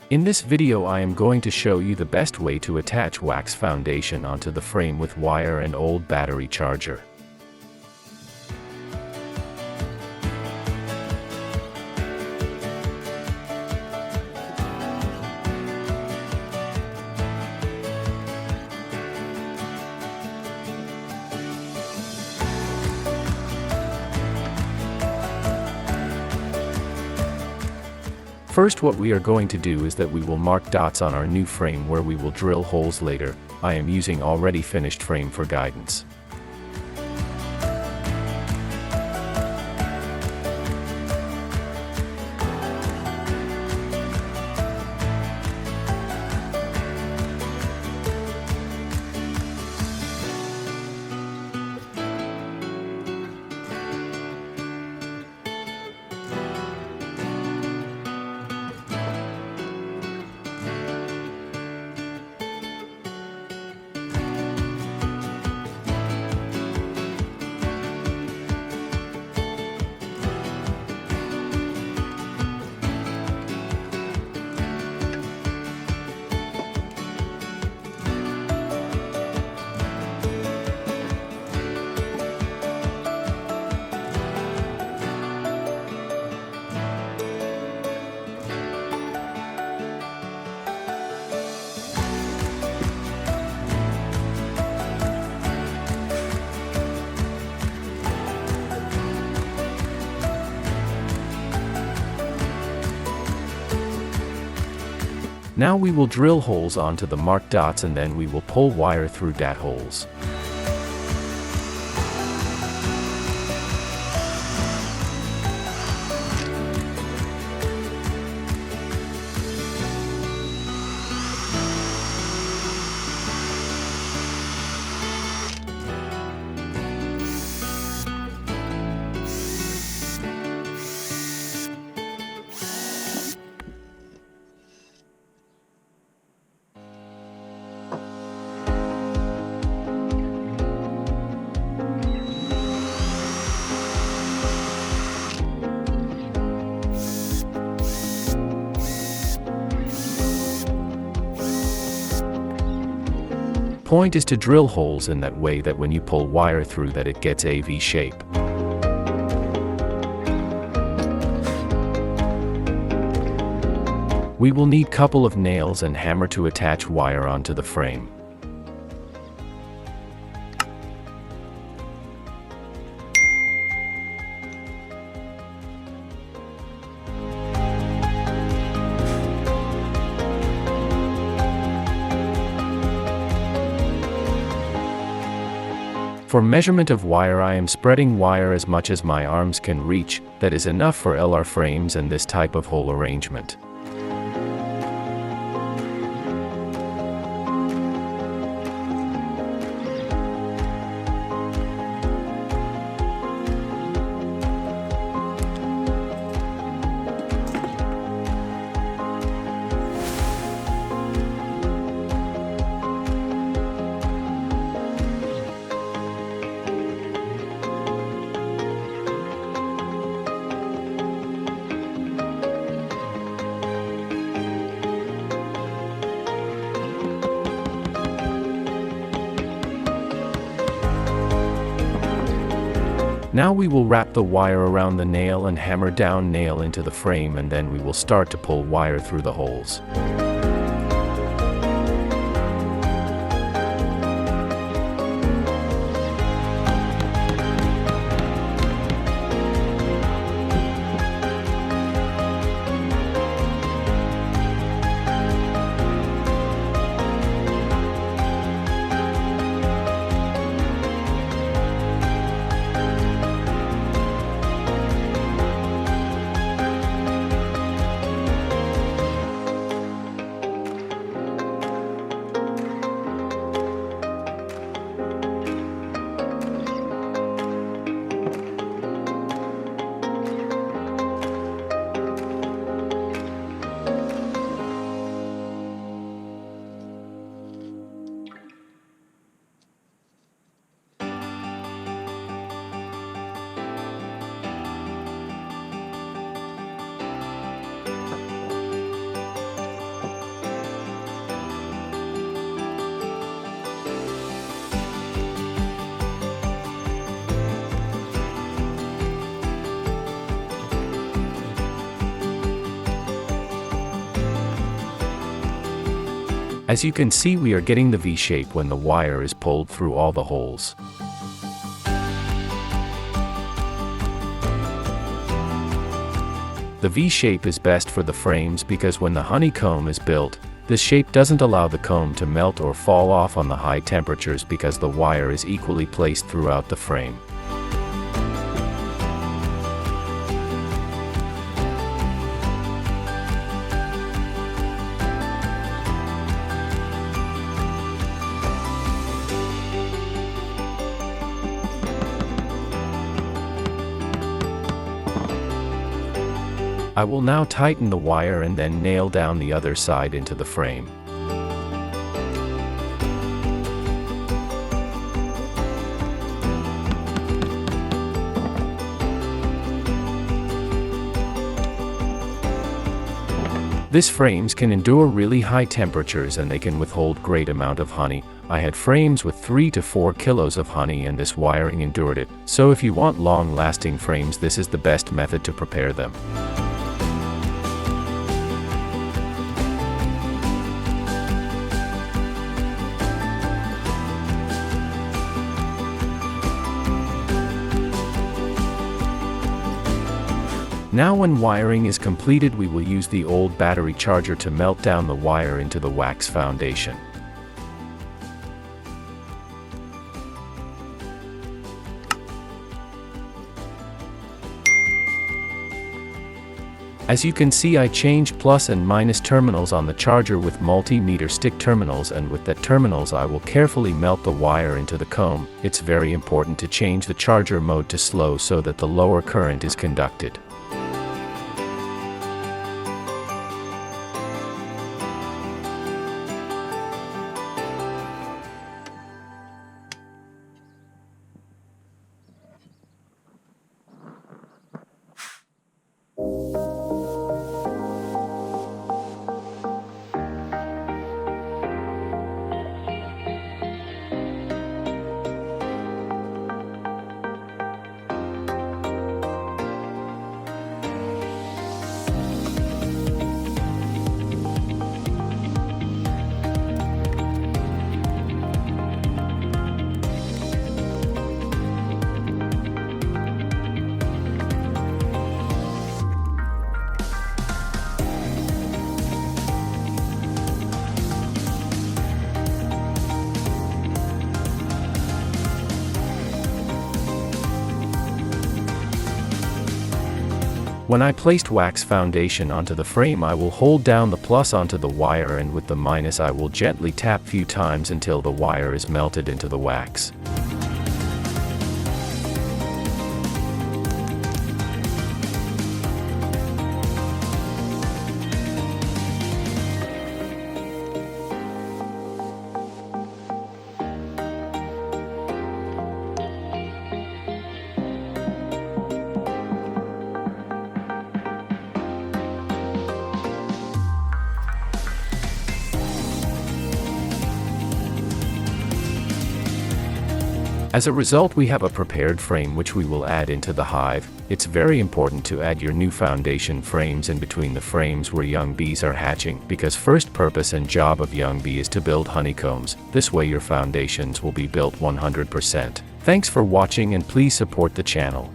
In this video I am going to show you the best way to attach wax foundation onto the frame with wire and old battery charger. First, what we are going to do is that we will mark dots on our new frame where we will drill holes later. I am using already finished frame for guidance. Now we will drill holes onto the marked dots and then we will pull wire through that holes. Point is to drill holes in that way that when you pull wire through that it gets a V shape. We will need couple of nails and hammer to attach wire onto the frame. For measurement of wire I am spreading wire as much as my arms can reach. That is enough for LR frames and this type of hole arrangement. Now we will wrap the wire around the nail and hammer down nail into the frame, and then we will start to pull wire through the holes. As you can see, we are getting the V shape when the wire is pulled through all the holes. The V shape is best for the frames because when the honeycomb is built, this shape doesn't allow the comb to melt or fall off on the high temperatures because the wire is equally placed throughout the frame. I will now tighten the wire and then nail down the other side into the frame. These frames can endure really high temperatures and they can withhold great amount of honey. I had frames with 3 to 4 kilos of honey and this wiring endured it. So if you want long-lasting frames, this is the best method to prepare them. Now when wiring is completed, we will use the old battery charger to melt down the wire into the wax foundation. As you can see, I changed plus and minus terminals on the charger with multimeter stick terminals, and with that terminals I will carefully melt the wire into the comb. It's very important to change the charger mode to slow so that the lower current is conducted. When I placed wax foundation onto the frame, I will hold down the plus onto the wire, and with the minus I will gently tap few times until the wire is melted into the wax. As a result, we have a prepared frame which we will add into the hive. It's very important to add your new foundation frames in between the frames where young bees are hatching, because first purpose and job of young bee is to build honeycombs. This way your foundations will be built 100%. Thanks for watching and please support the channel.